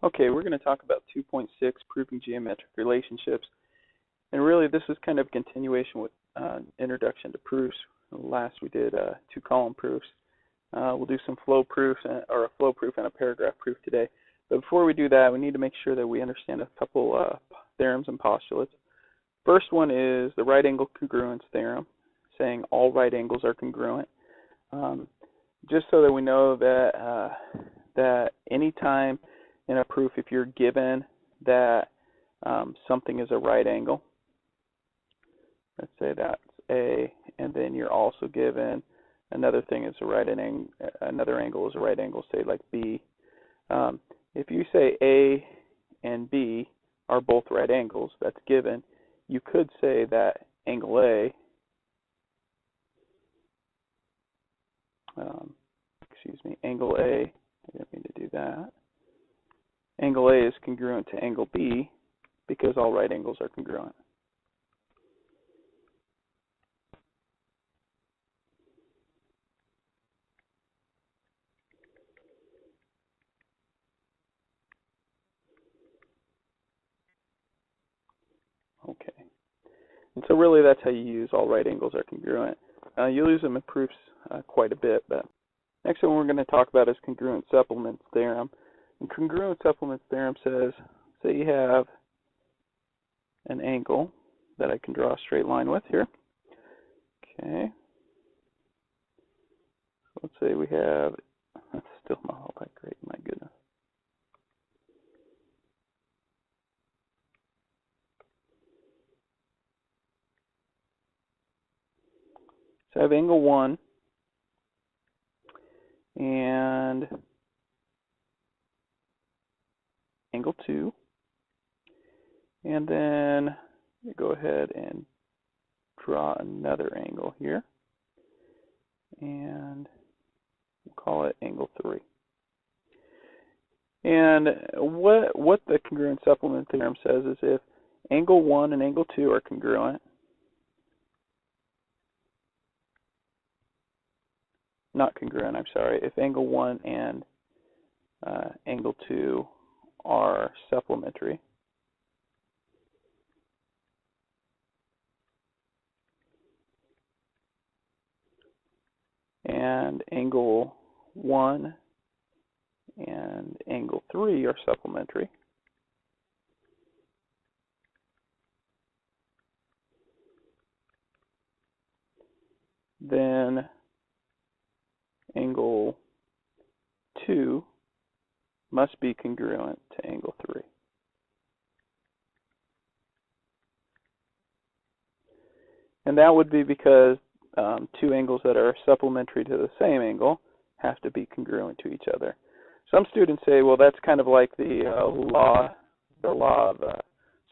Okay, we're going to talk about 2.6, proving geometric relationships. And really, this is kind of a continuation with introduction to proofs. Last we did two-column proofs. We'll do some flow proofs, or a flow proof and a paragraph proof today. But before we do that, we need to make sure that we understand a couple theorems and postulates. First one is the right angle congruence theorem, saying all right angles are congruent. Just so that we know that that anytime in a proof, if you're given that something is a right angle, let's say that's A, and then you're also given another thing is a another angle is a right angle, say like B. If you say A and B are both right angles, that's given, you could say that angle A, angle A, I didn't mean to do that. Angle A is congruent to angle B because all right angles are congruent. Okay. And so really that's how you use all right angles are congruent. You'll use them in proofs quite a bit, but next one we're going to talk about is congruent supplements theorem. And congruent supplements theorem says, say you have an angle that I can draw a straight line with here. Okay. So let's say we have, that's still not all that great, my goodness. So I have angle 1 and angle 2, and then we go ahead and draw another angle here, and we'll call it angle 3. And what the congruent supplement theorem says is if angle 1 and angle 2 are congruent, not congruent, I'm sorry, if angle 1 and angle 2 are supplementary, and angle 1 and angle 3 are supplementary, then angle 2 must be congruent to angle 3. And that would be because two angles that are supplementary to the same angle have to be congruent to each other. Some students say, well, that's kind of like the law of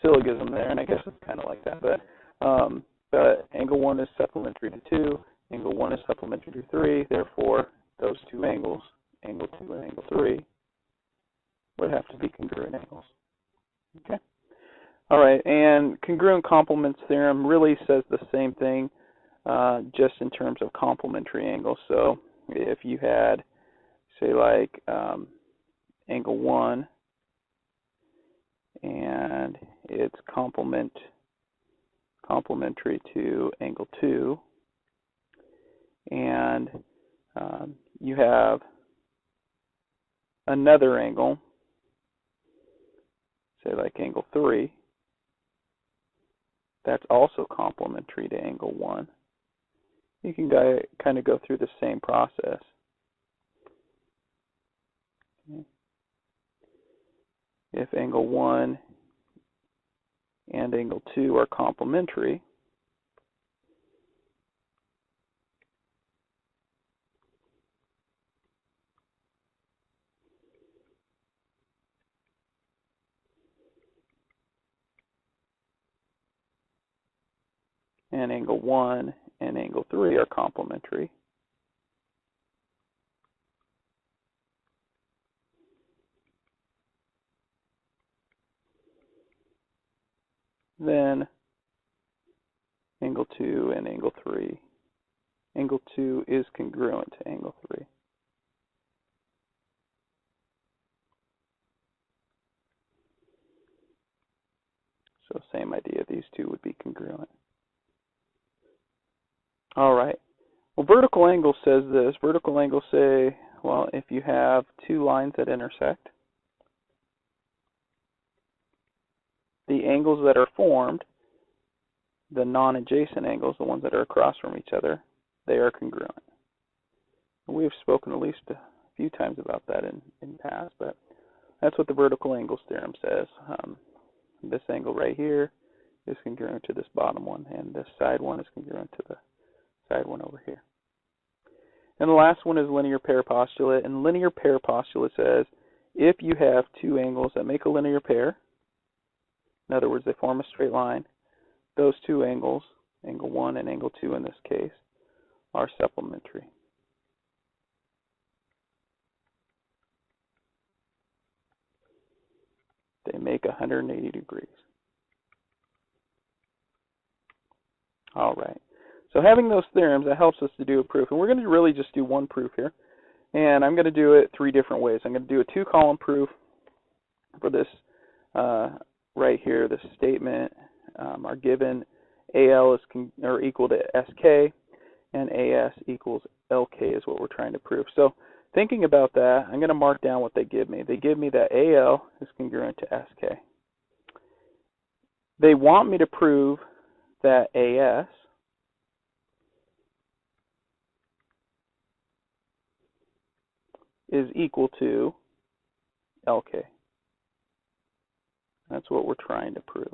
syllogism there, and I guess it's kind of like that. But angle 1 is supplementary to 2, angle 1 is supplementary to 3, therefore those two angles, angle 2 and angle 3, would have to be congruent angles. Okay. All right, and congruent complements theorem really says the same thing, just in terms of complementary angles. So if you had, say, like angle 1, and it's complementary to angle 2, and you have another angle, say like angle 3, that's also complementary to angle 1. You can kind of go through the same process. Okay. If angle 1 and angle 2 are complementary, and angle 1 and angle 3 are complementary, then angle 2 and angle 3, angle 2 is congruent to angle 3. So same idea, these two would be congruent. All right. Well, vertical angle says this. Vertical angles say, well, if you have two lines that intersect, the angles that are formed, the non-adjacent angles, the ones that are across from each other, they are congruent. We have spoken at least a few times about that in past, but that's what the vertical angles theorem says. This angle right here is congruent to this bottom one, and this side one is congruent to the side one over here. And the last one is linear pair postulate, and linear pair postulate says if you have two angles that make a linear pair, in other words, they form a straight line, those two angles, angle 1 and angle 2 in this case, are supplementary. They make 180 degrees. All right. So having those theorems, that helps us to do a proof. And we're going to really just do one proof here. And I'm going to do it three different ways. I'm going to do a two-column proof for this right here, this statement. Our given AL is equal to SK, and AS equals LK is what we're trying to prove. So thinking about that, I'm going to mark down what they give me. They give me that AL is congruent to SK. They want me to prove that AS is equal to LK. That's what we're trying to prove.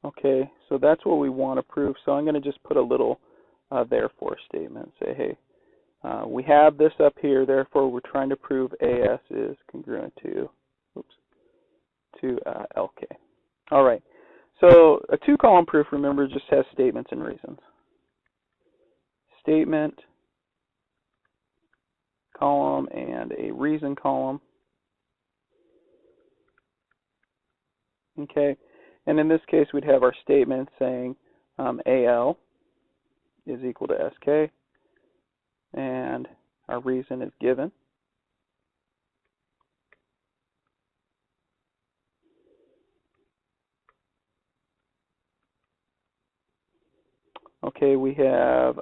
Okay, so that's what we want to prove. So I'm going to just put a little therefore statement. Say, hey, we have this up here, therefore we're trying to prove AS is congruent to LK. All right, so a two-column proof, remember, just has statements and reasons. Statement column and a reason column. Okay, and in this case we'd have our statement saying AL is equal to SK, and our reason is given. Okay, we have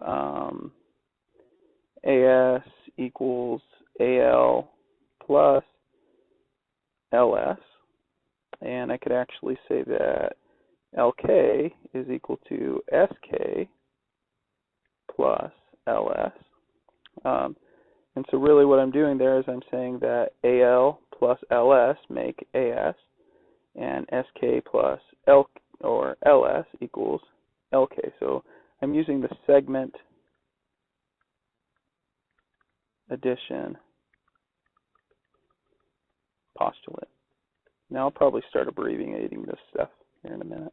AS equals AL plus LS, and I could actually say that LK is equal to SK plus LS. And so really what I'm doing there is I'm saying that AL plus LS make AS, and SK plus LS equals LK. So I'm using the segment addition postulate. Now I'll probably start abbreviating this stuff here in a minute.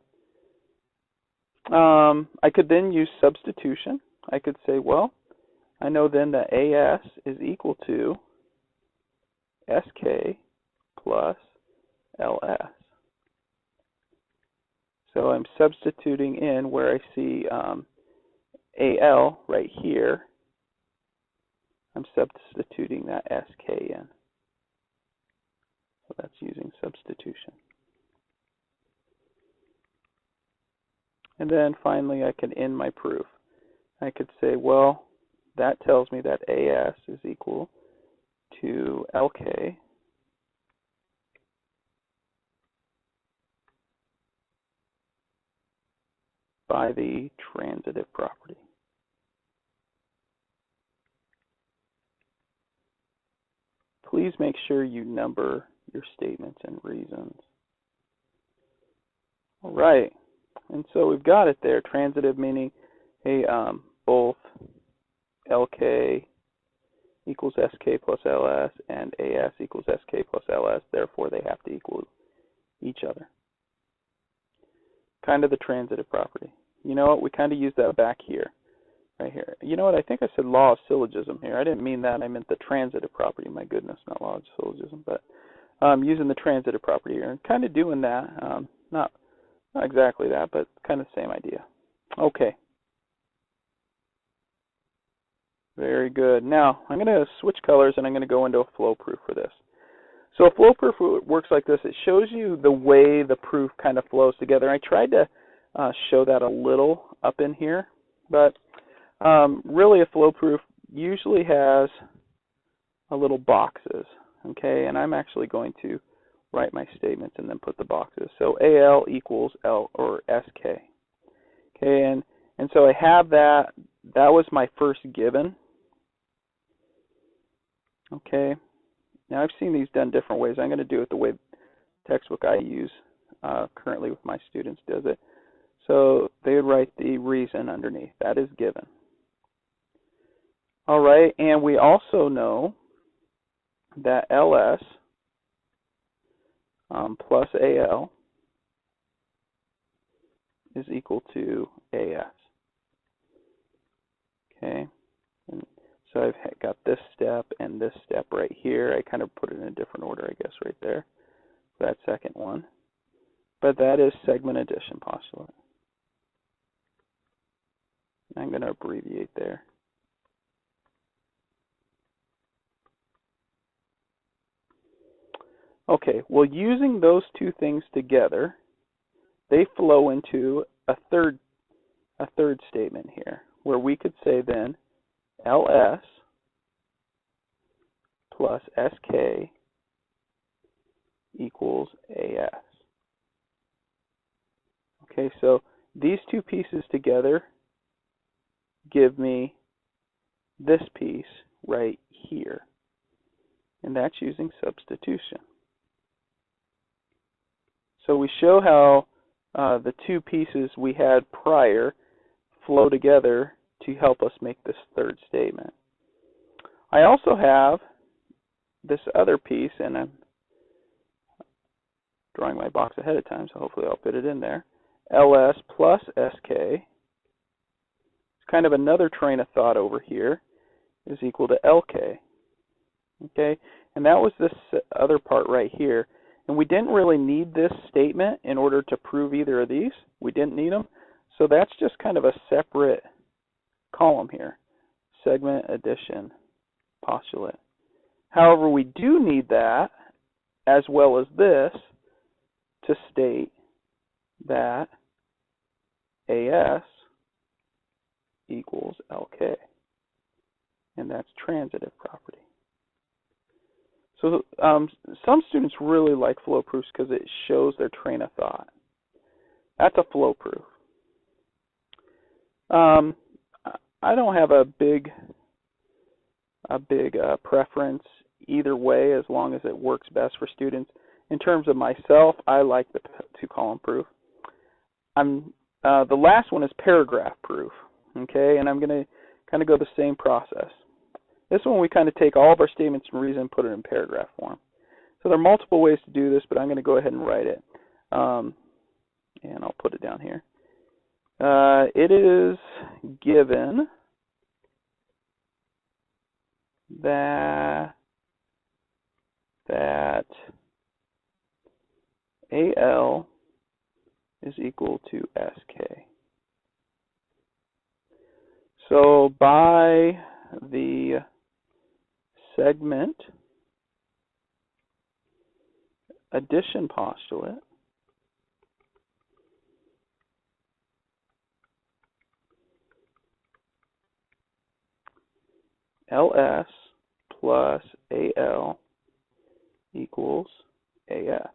I could then use substitution. I could say, well, I know then that AS is equal to SK plus LS. So I'm substituting in where I see AL right here. I'm substituting that SK in. So that's using substitution. And then finally I can end my proof. I could say, well, that tells me that AS is equal to LK by the transitive property. Please make sure you number your statements and reasons. All right, and so we've got it there. Transitive meaning, hey, both LK equals SK plus LS and AS equals SK plus LS, therefore they have to equal each other. Kind of the transitive property. You know what, we kind of use that back here, right here. You know what, I think I said law of syllogism here. I didn't mean that, I meant the transitive property. My goodness, not law of syllogism, but using the transitive property here and kind of doing that. Not exactly that, but kind of the same idea. Okay. Very good. Now, I'm going to switch colors and I'm going to go into a flow proof for this. So a flow proof works like this. It shows you the way the proof kind of flows together. I tried to show that a little up in here, but really a flow proof usually has a little boxes, okay? And I'm actually going to write my statements and then put the boxes. So AL equals L or SK. Okay, and so I have that. That was my first given. Okay. Now I've seen these done different ways. I'm going to do it the way the textbook I use currently with my students does it. So they would write the reason underneath. That is given. All right, and we also know that LS plus AL is equal to AS. Okay, and so I've got this step and this step right here. I kind of put it in a different order, I guess, right there. That second one. But that is segment addition postulate. I'm going to abbreviate there. Okay, well, using those two things together, they flow into a third statement here, where we could say then LS plus SK equals AS. Okay, so these two pieces together give me this piece right here, and that's using substitution. So we show how the two pieces we had prior flow together to help us make this third statement. I also have this other piece, and I'm drawing my box ahead of time, so hopefully I'll fit it in there. LS plus SK, it's kind of another train of thought over here, is equal to LK. Okay, and that was this other part right here. And we didn't really need this statement in order to prove either of these. We didn't need them. So that's just kind of a separate column here, segment addition postulate. However, we do need that, as well as this, to state that AS equals LK. And that's transitive property. So some students really like flow proofs because it shows their train of thought. That's a flow proof. I don't have a big preference either way, as long as it works best for students. In terms of myself, I like the two-column proof. The last one is paragraph proof, okay, and I'm going to kind of go the same process. This one we kind of take all of our statements and reason and put it in paragraph form. So there are multiple ways to do this, but I'm going to go ahead and write it. And I'll put it down here. It is given that AL is equal to SK. So by the segment addition postulate, LS plus AL equals AS.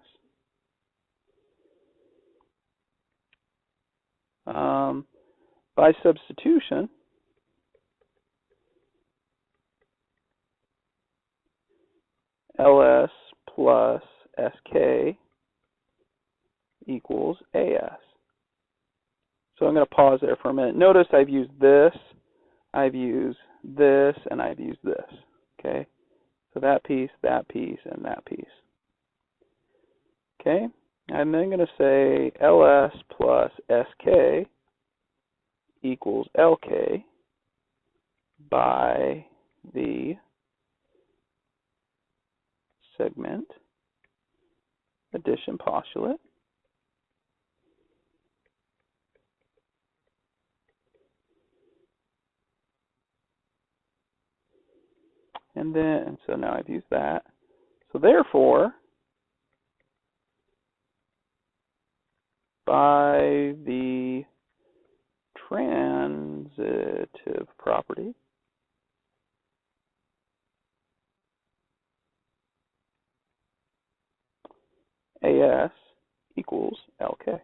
By substitution, LS plus SK equals AS. So I'm going to pause there for a minute. Notice I've used this, I've used this, and I've used this. Okay? So that piece, and that piece. Okay? I'm then going to say LS plus SK equals LK by the segment addition postulate. And so now I've used that. So therefore, by the transitive property, AS equals LK.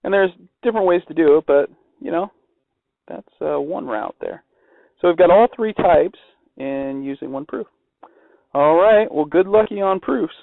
And there's different ways to do it, but, you know, that's one route there. So we've got all three types in using one proof. All right, well, good luck on proofs.